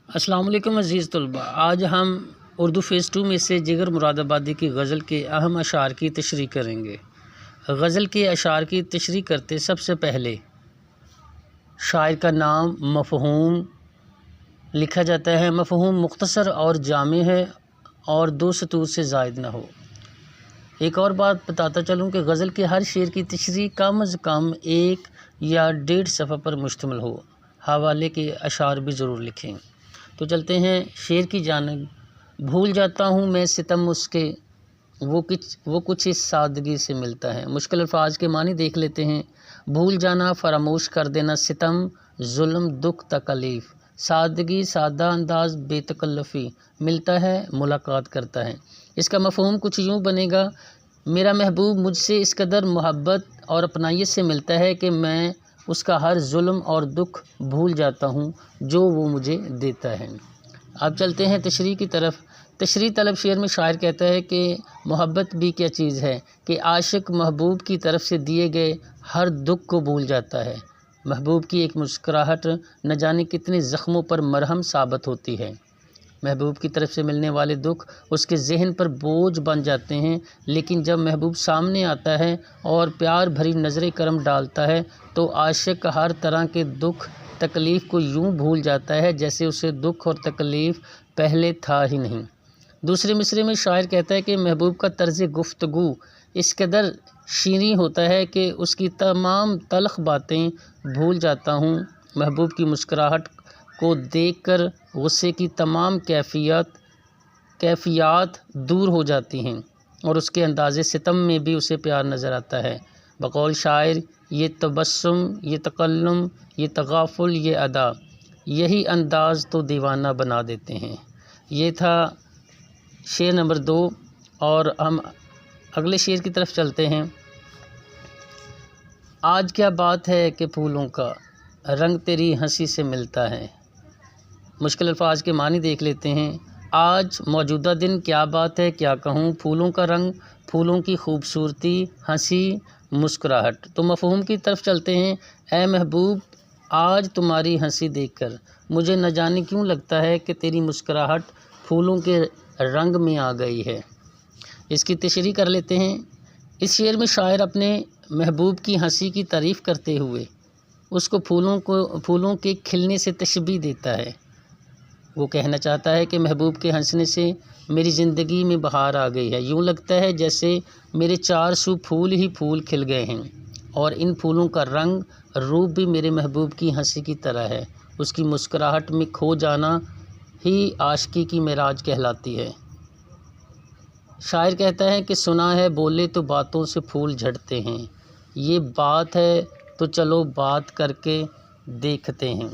السلام علیکم عزیز طلباء، آج ہم اردو فیز 2 میں سے جگر مراد آبادی کی غزل کے اہم اشعار کی تشریح کریں گے۔ غزل کے اشعار کی تشریح کرتے سب سے پہلے شاعر کا نام، مفہوم لکھا جاتا ہے۔ مفہوم مختصر اور جامع ہے اور 2 سطور سے زائد نہ ہو۔ ایک اور بات بتاتا چلوں کہ غزل کے ہر شعر کی تشریح کم از کم 1 یا 1.5 صفحہ پر مشتمل ہو۔ حوالے کے اشعار بھی ضرور لکھیں۔ تو چلتے ہیں شعر کی جانب۔ بھول جاتا ہوں میں ستم اس کے، وہ کچھ اس سادگی سے ملتا ہے۔ مشکل الفاظ کے معنی دیکھ لیتے ہیں۔ بھول جانا، فراموش کر دینا، ستم، ظلم، دکھ، تکلیف، سادگی، سادہ انداز، بے تکلفی، ملتا ہے، ملاقات کرتا ہے۔ اس کا مفہوم کچھ یوں بنے گا: میرا محبوب مجھ سے اس قدر محبت اور اپنائیت سے ملتا ہے کہ میں اس کا ہر ظلم اور دکھ بھول جاتا ہوں جو وہ مجھے دیتا ہے۔ اب چلتے ہیں تشریح کی طرف۔ تشریح طلب شعر میں شاعر کہتا ہے کہ محبت بھی کیا چیز ہے کہ عاشق محبوب کی طرف سے دیے گئے ہر دکھ کو بھول جاتا ہے۔ محبوب کی ایک مسکراہٹ نہ جانے کتنے زخموں پر مرہم ثابت ہوتی ہے۔ محبوب کی طرف سے ملنے والے دکھ اس کے ذہن پر بوجھ بن جاتے ہیں، لیکن جب محبوب سامنے آتا ہے اور پیار بھری نظر کرم ڈالتا ہے تو عاشق ہر طرح کے دکھ تکلیف کو یوں بھول جاتا ہے جیسے اسے دکھ اور تکلیف پہلے تھا ہی نہیں۔ دوسرے مصرعے میں شاعر کہتا ہے کہ محبوب کا طرز گفتگو اس قدر شیریں ہوتا ہے کہ اس کی تمام تلخ باتیں بھول جاتا ہوں۔ محبوب کی مسکراہٹ کو دیکھ کر غصے کی تمام کیفیات دور ہو جاتی ہیں اور اس کے انداز ستم میں بھی اسے پیار نظر آتا ہے۔ بقول شاعر، یہ تبسم، یہ تکلم، یہ تغافل، یہ ادا، یہی انداز تو دیوانہ بنا دیتے ہیں۔ یہ تھا شعر نمبر 2 اور ہم اگلے شعر کی طرف چلتے ہیں۔ آج کیا بات ہے کہ پھولوں کا رنگ تیری ہنسی سے ملتا ہے۔ مشکل الفاظ کے معنی دیکھ لیتے ہیں۔ آج موجودہ دن کیا بات ہے، کیا کہوں، پھولوں کا رنگ، پھولوں کی خوبصورتی، ہنسی، مسکراہٹ۔ تو مفہوم کی طرف چلتے ہیں۔ اے محبوب، آج تمہاری ہنسی دیکھ کر مجھے نہ جانے کیوں لگتا ہے کہ تیری مسکراہٹ پھولوں کے رنگ میں آ گئی ہے۔ اس کی تشریح کر لیتے ہیں۔ اس شعر میں شاعر اپنے محبوب کی ہنسی کی تعریف کرتے ہوئے اس کو پھولوں کے کھلنے سے تشبیہ دیتا ہے۔ وہ کہنا چاہتا ہے کہ محبوب کے ہنسنے سے میری زندگی میں بہار آ گئی ہے۔ یوں لگتا ہے جیسے میرے 4 سو پھول ہی پھول کھل گئے ہیں اور ان پھولوں کا رنگ روپ بھی میرے محبوب کی ہنسی کی طرح ہے۔ اس کی مسکراہٹ میں کھو جانا ہی عاشقی کی معراج کہلاتی ہے۔ شاعر کہتا ہے کہ سنا ہے بولے تو باتوں سے پھول جھڑتے ہیں، یہ بات ہے تو چلو بات کر کے دیکھتے ہیں۔